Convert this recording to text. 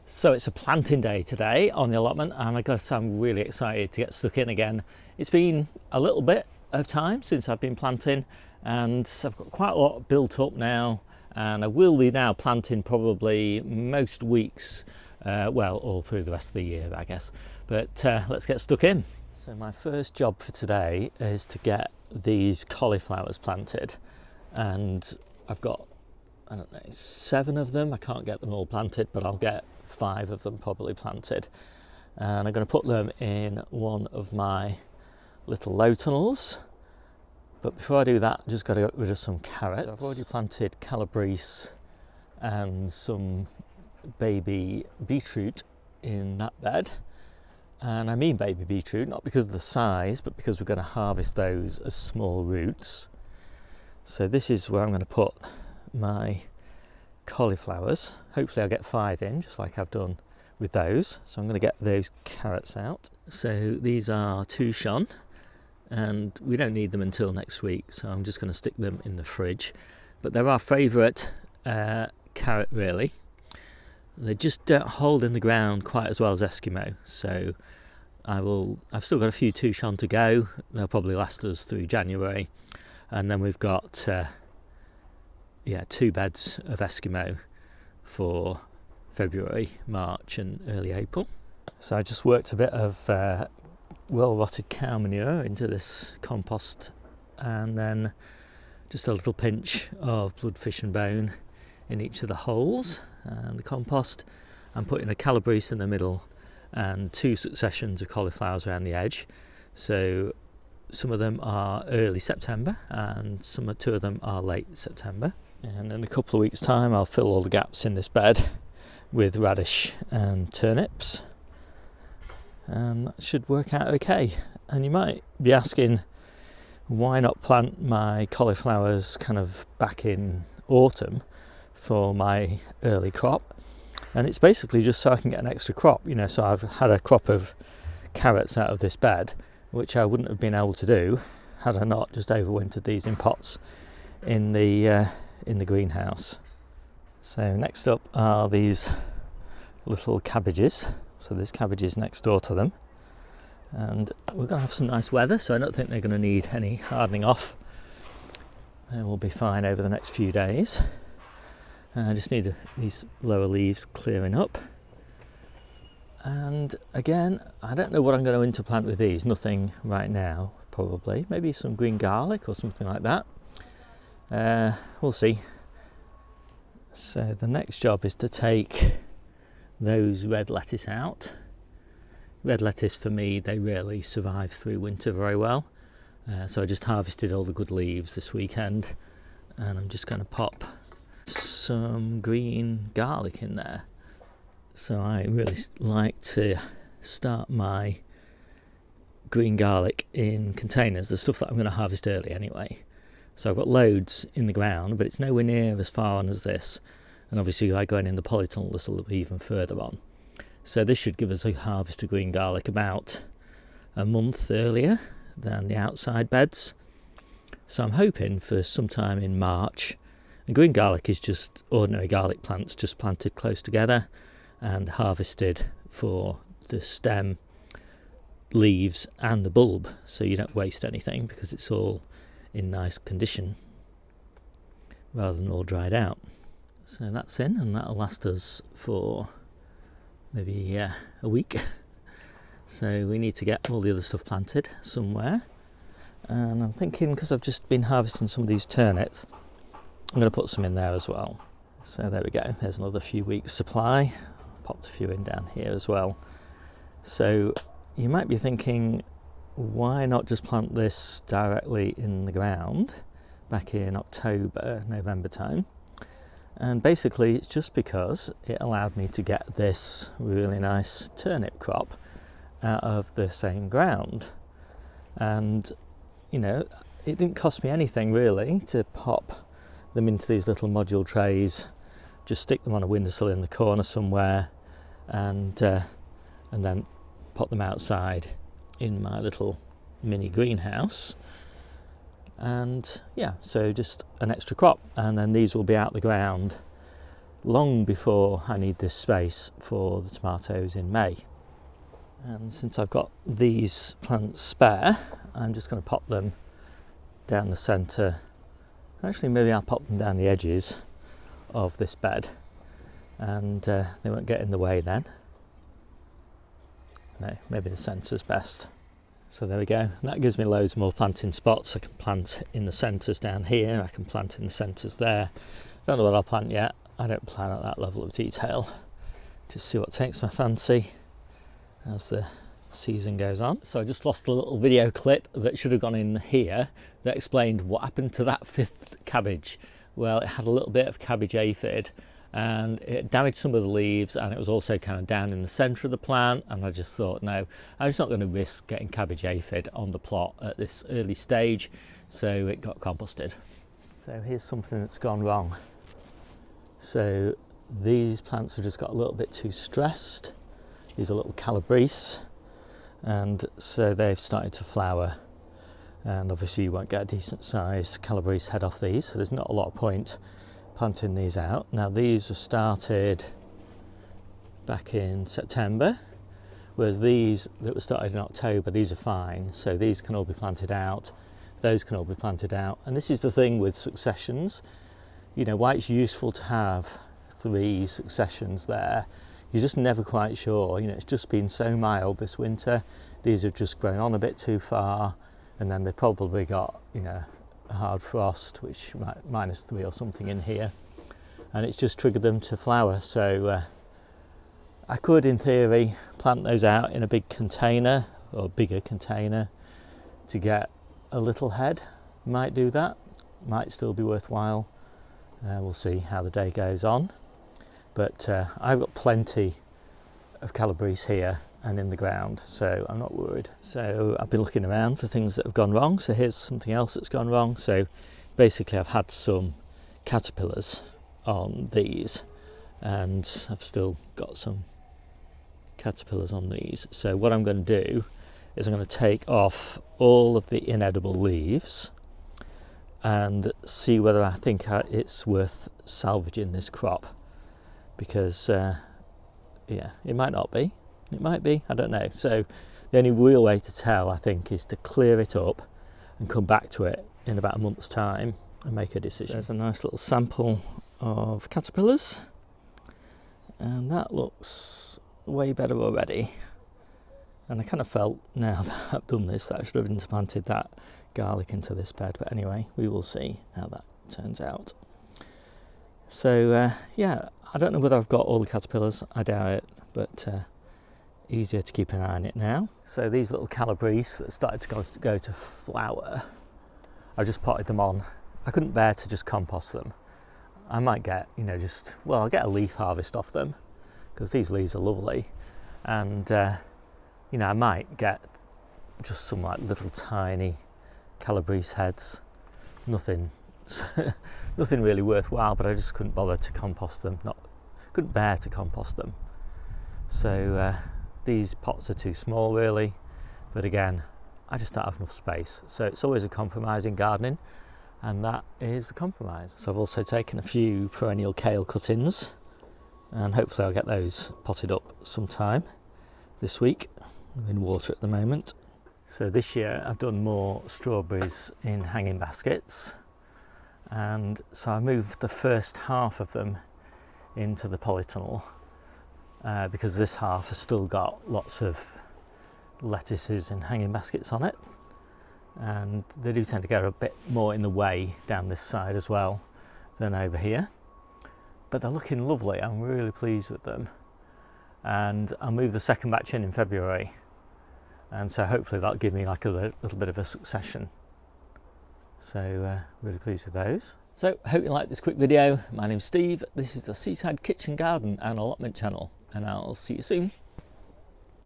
So it's a planting day today on the allotment, and I guess I'm really excited to get stuck in again. It's been a little bit of time since I've been planting, and I've got quite a lot built up now, and I will be now planting probably most weeks, all through the rest of the year, I guess. But let's get stuck in. So my first job for today is to get these cauliflowers planted, and I've got, I don't know, 7 of them. I can't get them all planted, but I'll get 5 of them probably planted, and I'm going to put them in one of my little low tunnels. But before I do that, I've just got to get rid of some carrots. So I've already planted calabrese and some baby beetroot in that bed, and I mean baby beetroot not because of the size, but because we're going to harvest those as small roots. So this is where I'm going to put my cauliflowers. Hopefully I'll get 5 in, just like I've done with those. So I'm going to get those carrots out. So these are touchon, and we don't need them until next week, so I'm just going to stick them in the fridge. But they're our favourite carrot, really. They just don't hold in the ground quite as well as Eskimo, so I've still got a few touchon to go. They'll probably last us through January, and then we've got 2 beds of Eskimo for February, March and early April. So I just worked a bit of well-rotted cow manure into this compost, and then just a little pinch of blood, fish and bone in each of the holes. And the compost, I'm putting a calabrese in the middle and 2 successions of cauliflowers around the edge. So some of them are early September and 2 of them are late September. And in a couple of weeks' time I'll fill all the gaps in this bed with radish and turnips, and that should work out okay. And you might be asking, why not plant my cauliflowers kind of back in autumn for my early crop? And it's basically just so I can get an extra crop, so I've had a crop of carrots out of this bed, which I wouldn't have been able to do had I not just overwintered these in pots in the greenhouse. So next up are these little cabbages. So there's cabbages next door to them, and we're going to have some nice weather, so I don't think they're going to need any hardening off. They will be fine over the next few days. I just need these lower leaves clearing up. And again, I don't know what I'm going to interplant with these. Nothing right now, probably. Maybe some green garlic or something like that. We'll see. So the next job is to take those red lettuce out. Red lettuce, for me, they really survive through winter very well. So I just harvested all the good leaves this weekend, and I'm just going to pop some green garlic in there. So I really like to start my green garlic in containers, the stuff that I'm going to harvest early anyway. So I've got loads in the ground, but it's nowhere near as far on as this. And obviously by going in the polytunnel, this will be even further on. So this should give us a harvest of green garlic about a month earlier than the outside beds. So I'm hoping for sometime in March. And green garlic is just ordinary garlic plants, just planted close together and harvested for the stem, leaves and the bulb. So you don't waste anything because it's all in nice condition rather than all dried out. So that's in, and that'll last us for maybe a week. So we need to get all the other stuff planted somewhere, and I'm thinking, because I've just been harvesting some of these turnips, I'm going to put some in there as well. So there we go, there's another few weeks supply. Popped a few in down here as well. So you might be thinking, why not just plant this directly in the ground back in October, November time? And basically it's just because it allowed me to get this really nice turnip crop out of the same ground. And it didn't cost me anything really to pop them into these little module trays, just stick them on a windowsill in the corner somewhere, and then pop them outside in my little mini greenhouse. And so just an extra crop, and then these will be out the ground long before I need this space for the tomatoes in May. And since I've got these plants spare, I'm just going to pop them down the centre. Actually, maybe I'll pop them down the edges of this bed, and they won't get in the way then. No, maybe the centre's best. So there we go. And that gives me loads more planting spots. I can plant in the centres down here, I can plant in the centres there. Don't know what I'll plant yet. I don't plan at that level of detail. Just see what takes my fancy as the season goes on. So I just lost a little video clip that should have gone in here that explained what happened to that 5th cabbage. Well, it had a little bit of cabbage aphid and it damaged some of the leaves, and it was also kind of down in the centre of the plant, and I just thought, no, I'm just not going to risk getting cabbage aphid on the plot at this early stage, so it got composted. So here's something that's gone wrong. So these plants have just got a little bit too stressed. These are little calabrese, and so they've started to flower, and obviously you won't get a decent sized calabrese head off these, so there's not a lot of point planting these out. Now these were started back in September, whereas these that were started in October, these are fine, so these can all be planted out, those can all be planted out. And this is the thing with successions, you know, why it's useful to have 3 successions there. You're just never quite sure, you know, it's just been so mild this winter, these have just grown on a bit too far, and then they've probably got, you know, a hard frost, which -3 or something in here, and it's just triggered them to flower. So I could, in theory, plant those out in a big container or bigger container to get a little head. Might do that, might still be worthwhile. We'll see how the day goes on. But I've got plenty of calabrese here and in the ground, so I'm not worried. So I've been looking around for things that have gone wrong. So here's something else that's gone wrong. So basically I've had some caterpillars on these, and I've still got some caterpillars on these. So what I'm going to do is I'm going to take off all of the inedible leaves and see whether I think it's worth salvaging this crop, because yeah, it might not be. It might be, I don't know. So the only real way to tell, I think, is to clear it up and come back to it in about a month's time and make a decision. So there's a nice little sample of caterpillars, and that looks way better already. And I kind of felt, now that I've done this, that I should have implanted that garlic into this bed. But anyway, we will see how that turns out. So yeah, I don't know whether I've got all the caterpillars, I doubt it, but easier to keep an eye on it now. So these little calabrese that started to go to flower, I just potted them on. I couldn't bear to just compost them. I might get, you know, I'll get a leaf harvest off them, because these leaves are lovely, and you know, I might get just some like little tiny calabrese heads, nothing really worthwhile, but I just couldn't bother to compost them, couldn't bear to compost them. So these pots are too small really, but again, I just don't have enough space. So it's always a compromise in gardening, and that is the compromise. So I've also taken a few perennial kale cuttings, and hopefully I'll get those potted up sometime this week. I'm in water at the moment. So this year I've done more strawberries in hanging baskets, and so I moved the first half of them into the polytunnel because this half has still got lots of lettuces in hanging baskets on it, and they do tend to get a bit more in the way down this side as well than over here, but they're looking lovely. I'm really pleased with them, and I'll move the second batch in February, and so hopefully that'll give me like a little bit of a succession. So really pleased with those. So hope you liked this quick video. My name's Steve, this is the Seaside Kitchen Garden and Allotment channel, and I'll see you soon.